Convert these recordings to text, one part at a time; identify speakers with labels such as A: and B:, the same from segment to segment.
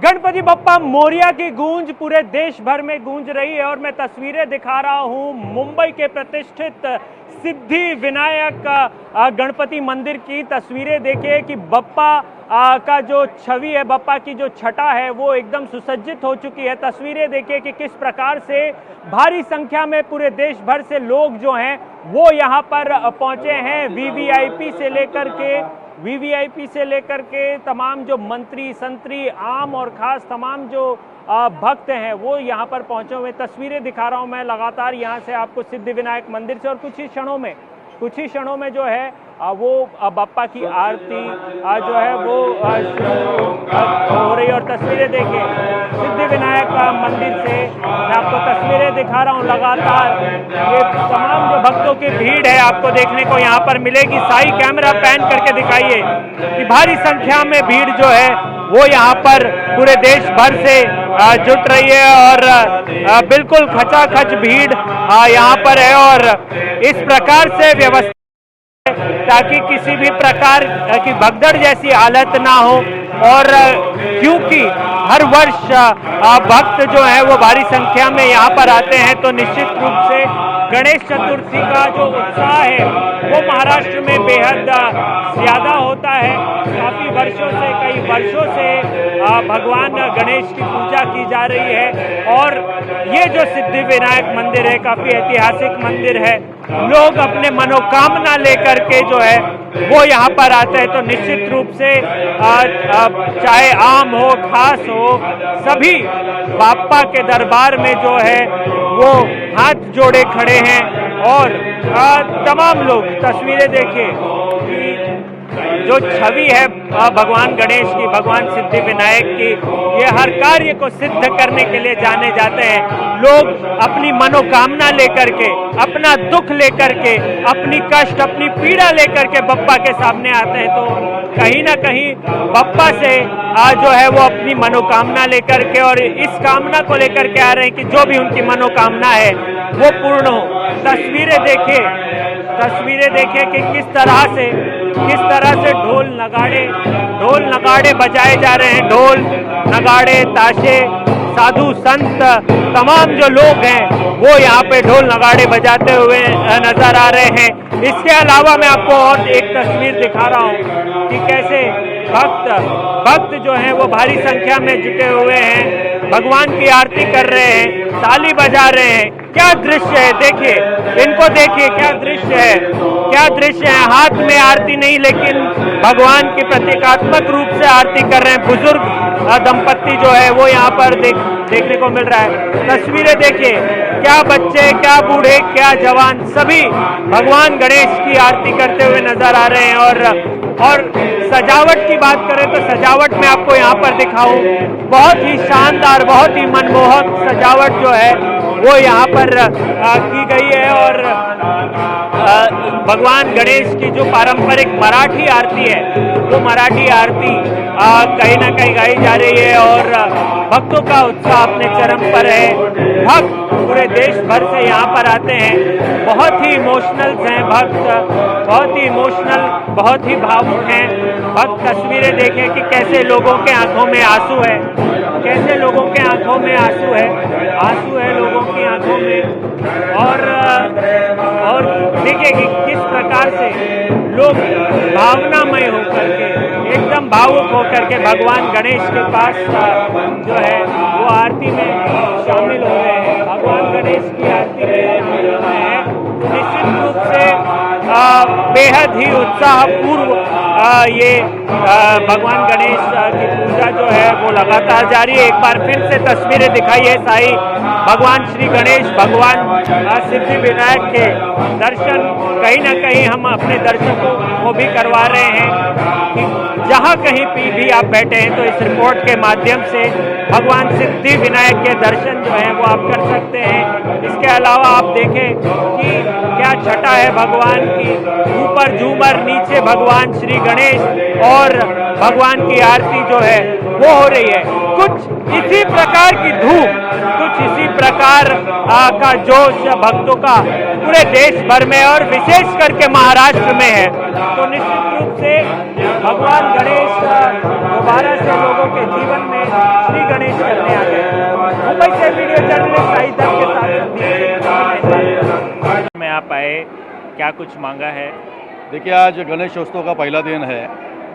A: गणपति बप्पा मोरिया की गूंज पूरे देश भर में गूंज रही है और मैं तस्वीरें दिखा रहा हूं मुंबई के प्रतिष्ठित सिद्धि विनायक गणपति मंदिर की। तस्वीरें देखिए कि बप्पा का जो छवि है, बप्पा की जो छटा है वो एकदम सुसज्जित हो चुकी है। तस्वीरें देखिए कि किस प्रकार से भारी संख्या में पूरे देश भर से लोग जो हैं वो यहाँ पर पहुँचे हैं। वीवीआईपी से लेकर के तमाम जो मंत्री संतरी आम और खास तमाम जो भक्त हैं वो यहाँ पर पहुँचे हुए। तस्वीरें दिखा रहा हूँ मैं लगातार यहाँ से आपको सिद्धि विनायक मंदिर से, और कुछ ही क्षणों में जो है वो बप्पा की आरती जो है वो हो रही है। और तस्वीरें देखिए सिद्धि विनायक मंदिर से मैं आपको तस्वीरें दिखा रहा हूँ लगातार। ये तमाम जो भक्तों की भीड़ है आपको देखने को यहाँ पर मिलेगी। साई कैमरा पैन करके दिखाइए कि भारी संख्या में भीड़ जो है वो यहाँ पर पूरे देश भर से जुट रही है और बिल्कुल खचाखच भीड़ यहाँ पर है। और इस प्रकार से व्यवस्था ताकि किसी भी प्रकार की भगदड़ जैसी हालत ना हो। और क्योंकि हर वर्ष भक्त जो है वो भारी संख्या में यहाँ पर आते हैं, तो निश्चित रूप से गणेश चतुर्थी का जो उत्साह है वो महाराष्ट्र में बेहद ज़्यादा होता है। काफ़ी वर्षों से, कई वर्षों से भगवान गणेश की पूजा की जा रही है। और ये जो सिद्धि विनायक मंदिर है काफ़ी ऐतिहासिक मंदिर है। लोग अपने मनोकामना लेकर के जो है वो यहाँ पर आते हैं, तो निश्चित रूप से चाहे आम हो खास हो, सभी बाप्पा के दरबार में जो है वो हाथ जोड़े खड़े हैं। और तमाम लोग तस्वीरें देखिए कि जो छवि है भगवान गणेश की, भगवान सिद्धि विनायक की, ये हर कार्य को सिद्ध करने के लिए जाने जाते हैं। लोग अपनी मनोकामना लेकर के, अपना दुख लेकर के, अपनी कष्ट, अपनी पीड़ा लेकर के बप्पा के सामने आते हैं। तो कहीं ना कहीं बप्पा से जो है वो अपनी मनोकामना लेकर के और इस कामना को लेकर के आ रहे हैं कि जो भी उनकी मनोकामना है वो पूर्ण हो। तस्वीरें देखिए कि किस तरह से ढोल नगाड़े बजाए जा रहे हैं। ढोल नगाड़े ताशे, साधु संत तमाम जो लोग हैं वो यहाँ पे ढोल नगाड़े बजाते हुए नजर आ रहे हैं। इसके अलावा मैं आपको और एक तस्वीर दिखा रहा हूँ कि कैसे भक्त जो हैं वो भारी संख्या में जुटे हुए हैं, भगवान की आरती कर रहे हैं, ताली बजा रहे हैं। क्या दृश्य है, देखिए इनको, देखिए क्या दृश्य है। हाथ में आरती नहीं लेकिन भगवान की प्रतीकात्मक रूप से आरती कर रहे हैं। बुजुर्ग दंपत्ति जो है वो यहाँ पर देखने को मिल रहा है। तस्वीरें देखिए, क्या बच्चे, क्या बूढ़े, क्या जवान, सभी भगवान गणेश की आरती करते हुए नजर आ रहे हैं। और सजावट की बात करें तो सजावट में आपको यहाँ पर दिखाऊं, बहुत ही शानदार, बहुत ही मनमोहक सजावट जो है वो यहाँ पर की गई है। और भगवान गणेश की जो पारंपरिक मराठी आरती है वो मराठी आरती कहीं ना कहीं गाई जा रही है। और भक्तों का उत्साह अपने चरम पर है। भक्त पूरे देश भर से यहाँ पर आते हैं। बहुत ही इमोशनल हैं भक्त, बहुत ही इमोशनल, बहुत ही भावुक हैं भक्त। तस्वीरें देखें कि कैसे लोगों के आंखों में आंसू है, कैसे लोगों के आंखों में आंसू है लोगों की आंखों में। और देखिए कि किस प्रकार से लोग भावनामय होकर के, एकदम भावुक होकर के भगवान गणेश के पास जो है वो आरती में शामिल हो रहे हैं, भगवान गणेश की आरती में शामिल हो रहे हैं। निश्चित रूप से बेहद ही उत्साहपूर्व ये भगवान गणेश की पूजा जो है वो लगातार जारी है। एक बार फिर से तस्वीरें दिखाई है साई भगवान श्री गणेश, भगवान सिद्धि विनायक के दर्शन कहीं ना कहीं हम अपने दर्शकों को भी करवा रहे हैं कि जहाँ कहीं भी आप बैठे हैं तो इस रिपोर्ट के माध्यम से भगवान सिद्धि विनायक के दर्शन जो हैं वो आप कर सकते हैं। इसके अलावा आप देखें कि क्या छटा है भगवान की, ऊपर झूमर, नीचे भगवान श्री गणेश और भगवान की आरती जो है वो हो रही है। कुछ इसी प्रकार की धूम, कुछ इसी प्रकार का जोश भक्तों का पूरे देश भर में और विशेष करके महाराष्ट्र में है, तो निश्चित रूप से भगवान गणेश दोबारा से लोगों के जीवन में श्री गणेश करने आ गए। मुंबई से वीडियो जर्नलिस्ट साहिद के साथ में आप आए, क्या कुछ मांगा है?
B: देखिए, आज गणेशोत्सव का पहला दिन है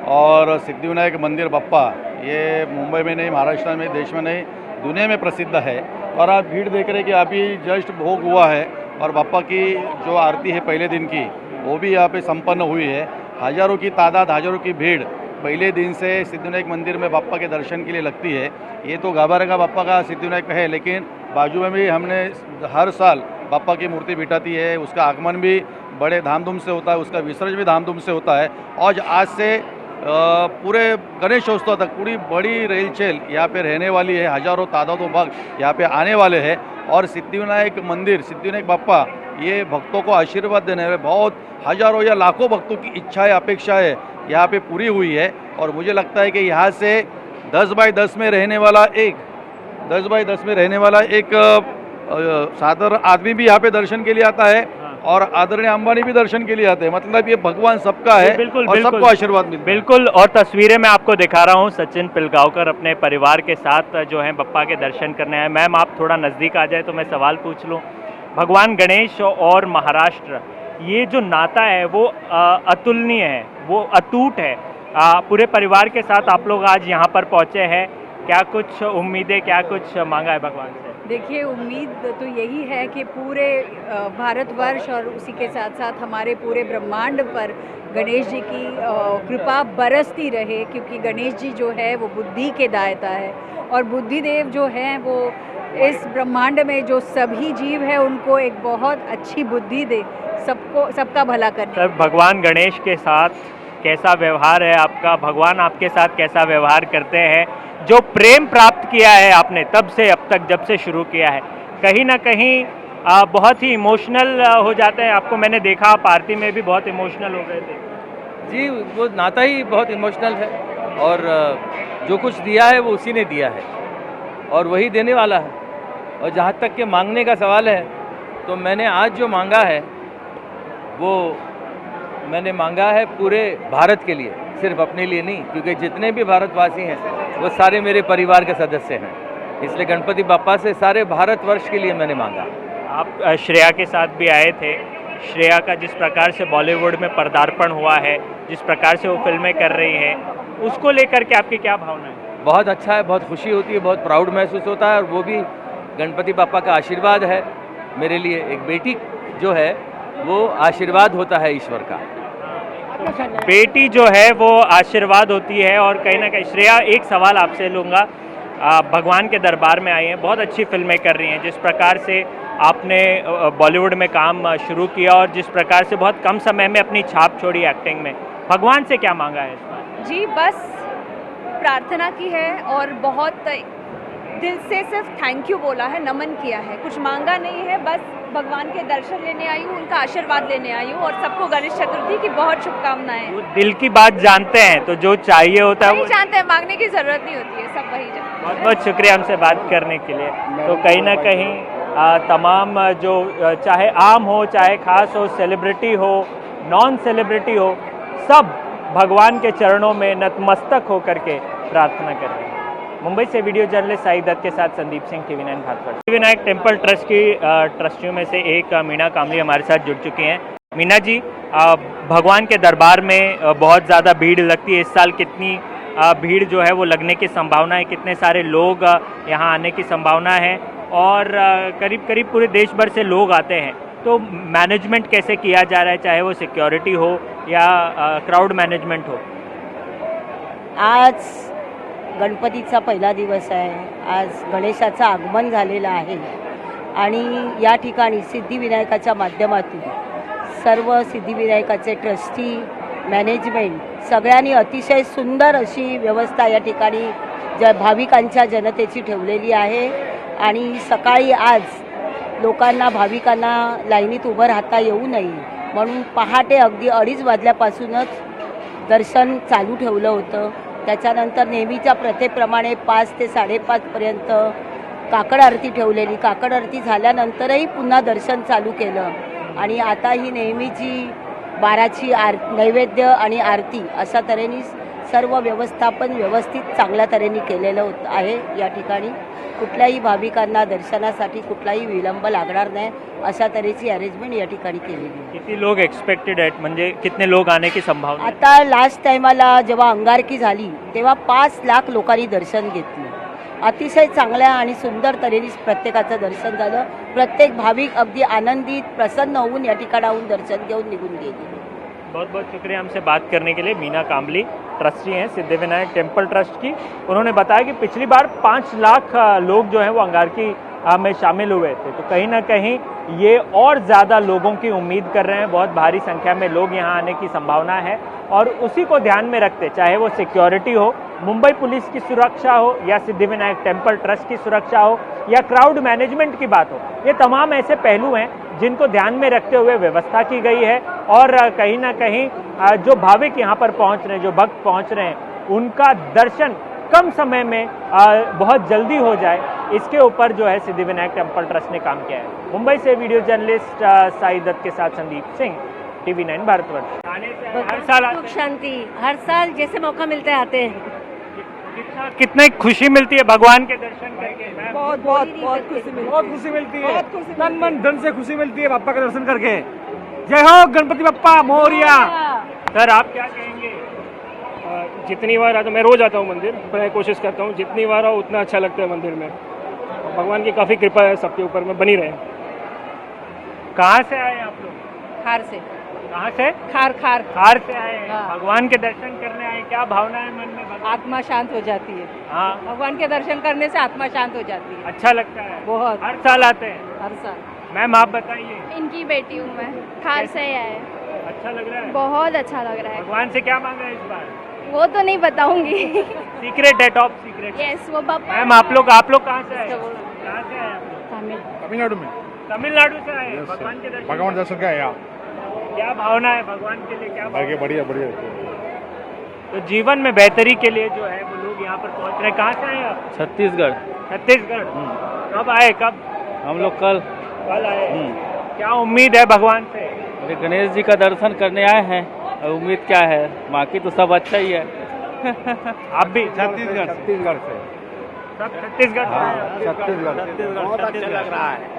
B: और सिद्धिविनायक मंदिर बप्पा ये मुंबई में नहीं, महाराष्ट्र में, देश में नहीं, दुनिया में प्रसिद्ध है। और आप भीड़ देख रहे हैं कि अभी जस्ट भोग हुआ है और बप्पा की जो आरती है पहले दिन की वो भी यहाँ पे संपन्न हुई है। हज़ारों की तादाद, हज़ारों की भीड़ पहले दिन से सिद्धिविनायक मंदिर में बप्पा के दर्शन के लिए लगती है। ये तो गाभारेगा बप्पा का सिद्धिविनायक है, लेकिन बाजू में भी हमने हर साल बप्पा की मूर्ति बिठाती है। उसका आगमन भी बड़े धामधूम से होता है, उसका विसर्जन भी धामधूम से होता है। और आज से पूरे गणेशोत्सव तक पूरी बड़ी रेलचेल यहाँ पे रहने वाली है। हज़ारों तादादों भक्त यहाँ पे आने वाले हैं और सिद्धिविनायक मंदिर, सिद्धिविनायक बप्पा ये भक्तों को आशीर्वाद देने वाले बहुत हज़ारों या लाखों भक्तों की इच्छाएं, अपेक्षाएं यहाँ पे पूरी हुई है। और मुझे लगता है कि यहाँ से 10 बाई 10 में रहने वाला एक साधारण आदमी भी यहाँ पे दर्शन के लिए आता है और आदरणीय अंबानी भी दर्शन के लिए आते हैं। मतलब ये भगवान सबका है और सबको आशीर्वाद मिलता है।
A: बिल्कुल, और तस्वीरें मैं आपको दिखा रहा हूँ। सचिन पिलगांवकर अपने परिवार के साथ जो है बप्पा के दर्शन करने आए। मैम, आप थोड़ा नज़दीक आ जाए तो मैं सवाल पूछ लूँ। भगवान गणेश और महाराष्ट्र, ये जो नाता है वो अतुलनीय है, वो अटूट है। पूरे परिवार के साथ आप लोग आज यहाँ पर पहुँचे हैं, क्या कुछ उम्मीदें, क्या कुछ मांगा है भगवान से?
C: देखिए, उम्मीद तो यही है कि पूरे भारतवर्ष और उसी के साथ साथ हमारे पूरे ब्रह्मांड पर गणेश जी की कृपा बरसती रहे, क्योंकि गणेश जी जो है वो बुद्धि के दाता है और बुद्धि देव जो हैं वो इस ब्रह्मांड में जो सभी जीव है उनको एक बहुत अच्छी बुद्धि दे, सबका भला करने।
A: सर, भगवान गणेश के साथ कैसा व्यवहार है आपका? भगवान आपके साथ कैसा व्यवहार करते हैं? जो प्रेम प्राप्त किया है आपने तब से अब तक, जब से शुरू किया है, कहीं ना कहीं बहुत ही इमोशनल हो जाते हैं। आपको मैंने देखा, आप आरती में भी बहुत इमोशनल हो गए थे।
D: जी, वो नाता ही बहुत इमोशनल है और जो कुछ दिया है वो उसी ने दिया है और वही देने वाला है। और जहाँ तक के मांगने का सवाल है, तो मैंने आज जो मांगा है वो मैंने मांगा है पूरे भारत के लिए, सिर्फ अपने लिए नहीं, क्योंकि जितने भी भारतवासी हैं वो सारे मेरे परिवार के सदस्य हैं। इसलिए गणपति बप्पा से सारे भारतवर्ष के लिए मैंने मांगा।
A: आप श्रेया के साथ भी आए थे। श्रेया का जिस प्रकार से बॉलीवुड में पदार्पण हुआ है, जिस प्रकार से वो फिल्में कर रही है, उसको लेकर के आपकी क्या भावना है?
D: बहुत अच्छा है, बहुत खुशी होती है, बहुत प्राउड महसूस होता है और वो भी गणपति बप्पा का आशीर्वाद है मेरे लिए। एक बेटी जो है वो आशीर्वाद होता है ईश्वर का।
A: बेटी जो है वो आशीर्वाद होती है। और कहीं ना कहीं श्रेया, एक सवाल आपसे लूँगा। भगवान के दरबार में आई हैं, बहुत अच्छी फिल्में कर रही हैं। जिस प्रकार से आपने बॉलीवुड में काम शुरू किया और जिस प्रकार से बहुत कम समय में अपनी छाप छोड़ी एक्टिंग में, भगवान से क्या मांगा है इस बार?
E: जी, बस प्रार्थना की है और बहुत दिल से सिर्फ थैंक यू बोला है, नमन किया है, कुछ मांगा नहीं है। बस भगवान के दर्शन लेने आई हूँ, उनका आशीर्वाद लेने आई हूँ और सबको गणेश चतुर्थी की बहुत शुभकामनाएं।
A: वो दिल की बात जानते हैं, तो जो चाहिए होता है वो
E: जानते हैं, मांगने की जरूरत नहीं होती है, सब वही जानते हैं।
A: बहुत बहुत शुक्रिया हमसे बात करने के लिए। तो कहीं ना कहीं तमाम जो चाहे आम हो, चाहे खास हो, सेलिब्रिटी हो, नॉन सेलिब्रिटी हो, सब भगवान के चरणों में नतमस्तक होकर के प्रार्थना कर रहे हैं। मुंबई से वीडियो जर्नलिस्ट साई दत्त के साथ Sandeep Singh, TV 9 Bhatpara. Siddhivinayak temple trust की ट्रस्टियों में से एक मीना कामली हमारे साथ जुड़ चुकी हैं। मीना जी, भगवान के दरबार में बहुत ज़्यादा भीड़ लगती है। इस साल कितनी भीड़ जो है वो लगने की संभावना है? कितने सारे लोग यहाँ आने की संभावना है? और करीब करीब पूरे देश भर से लोग आते हैं, तो मैनेजमेंट कैसे किया जा रहा है, चाहे वो सिक्योरिटी हो या क्राउड मैनेजमेंट हो?
F: आज गणपतीचा पहिला दिवस आहे। आज गणेशाचं आगमन झालेलं आहे आणि या ठिकाणी सिद्धिविनायकाच्या माध्यमातून सर्व सिद्धिविनायकाचे ट्रस्टी, मॅनेजमेंट सगळ्यांनी अतिशय सुंदर अशी व्यवस्था या ठिकाणी भाविकांच्या जनतेची ठेवलेली आहे। आणि सकाळी आज लोकांना, भाविकांना लाईनीत उभं राहता येऊ नये म्हणून पहाटे अगदी 2:30 वाजल्यापासूनच दर्शन चालू ठेवलं होतं। त्याच्यानंतर नेहमीच्या प्रथेप्रमाणे 5 ते 5:30 पर्यंत काकड आरती ठेवलेली. काकड आरती झाल्यानंतरही पुन्हा दर्शन चालू केलं आणि आता ही नेहमीची 12ची नैवेद्य आणि आरती अशा तऱ्हेने सर्व व्यवस्थापन व्यवस्थित चांगल्या तऱ्हेने केलेलं आहे. या ठिकाणी कुठल्याही भाविकांना दर्शनासाठी कुठलाही विलंब लागणार नाही अशा तऱ्हेची अरेंजमेंट या ठिकाणी केलेली आहे.
A: किती लोग एक्सपेक्टेड आहेत, म्हणजे कितने लोग आने की संभावना है?
F: आता लास्ट टायमाला जेव्हा अंगारकी झाली तेव्हा 5 लाख लोकांनी दर्शन घेतलं. अतिशय चांगल्या आणि सुंदर तऱ्हेने प्रत्येकाचं दर्शन झालं. प्रत्येक भाविक अगदी आनंदित प्रसन्न होऊन या ठिकाणाहून दर्शन घेऊन निघून गेले.
A: बहुत बहुत शुक्रिया हमसे बात करने के लिए। मीना कामली ट्रस्टी हैं सिद्धिविनायक टेम्पल ट्रस्ट की। उन्होंने बताया कि पिछली बार 5 लाख लोग जो हैं वो अंगारकी में शामिल हुए थे, तो कहीं ना कहीं ये और ज़्यादा लोगों की उम्मीद कर रहे हैं। बहुत भारी संख्या में लोग यहाँ आने की संभावना है और उसी को ध्यान में रखते, चाहे वो सिक्योरिटी हो, मुंबई पुलिस की सुरक्षा हो या सिद्धिविनायक टेम्पल ट्रस्ट की सुरक्षा हो या क्राउड मैनेजमेंट की बात हो, ये तमाम ऐसे पहलू हैं जिनको ध्यान में रखते हुए व्यवस्था की गई है। और कहीं ना कहीं जो भाविक यहाँ पर पहुँच रहे हैं, जो भक्त पहुँच रहे हैं, उनका दर्शन कम समय में बहुत जल्दी हो जाए, इसके ऊपर जो है सिद्धिविनायक टेम्पल ट्रस्ट ने काम किया है। मुंबई से वीडियो जर्नलिस्ट साई दत्त के साथ संदीप सिंह, TV9 भारतवर्ष। हर साल
G: सुख शांति, हर साल जैसे मौका मिलते आते हैं।
A: कितनी खुशी मिलती है भगवान के दर्शन करके?
G: बहुत बहुत बहुत खुशी मिलती है।
H: बहुत खुशी मिलती है, तन मन धन से खुशी मिलती है बाप्पा का दर्शन करके। जय हो गणपति बप्पा मोरिया।
A: सर आप क्या कहेंगे?
I: जितनी बार आता, मैं रोज आता हूँ मंदिर, मैं कोशिश करता हूँ जितनी बार आओ उतना अच्छा लगता है मंदिर में। भगवान की काफ़ी कृपा है सबके ऊपर में, बनी रहे।
A: कहाँ से आए आप लोग?
G: खार से।
A: कहाँ से?
G: खार खार
A: खार से आए हैं।
G: हाँ।
A: भगवान के दर्शन करने आए, क्या भावना है मन में?
G: आत्मा शांत हो जाती है।
A: हाँ,
G: भगवान के दर्शन करने से आत्मा शांत हो जाती है।
A: अच्छा लगता है।
G: बहुत।
A: हर साल आते हैं?
G: हर साल।
A: मैम आप बताइए।
E: इनकी बेटी हूँ मैं, खार से ही आए।
A: अच्छा लग रहा है?
E: बहुत अच्छा लग रहा है।
A: भगवान से क्या मांगा है इस बार?
E: वो तो नहीं बताऊंगी।
A: सीक्रेट है, टॉप सीक्रेट।
E: यस, वो पापा।
A: मैम आप लोग कहाँ से आए? कहाँ से आए आप लोग?
H: तमिलनाडु में
A: तमिलनाडु से आए हैं भगवान के दर्शन।
H: भगवान दर्शन का यहाँ
A: क्या भावना है भगवान के लिए? क्या भावना?
H: बढ़िया बढ़िया।
A: तो जीवन में बेहतरी के लिए जो है वो लोग यहाँ पर पहुँच रहे हैं। कहाँ से आए आप?
D: छत्तीसगढ़।
A: छत्तीसगढ़। कब आए? कब?
D: हम लोग कल
A: आए। क्या उम्मीद है भगवान से?
D: अरे गणेश जी का दर्शन करने आए हैं, और उम्मीद क्या है, बाकी तो सब अच्छा ही है।
A: आप भी?
H: छत्तीसगढ़ से।
A: सब छत्तीसगढ़ से आए हैं?
H: छत्तीसगढ़
D: बहुत अच्छा लग रहा है।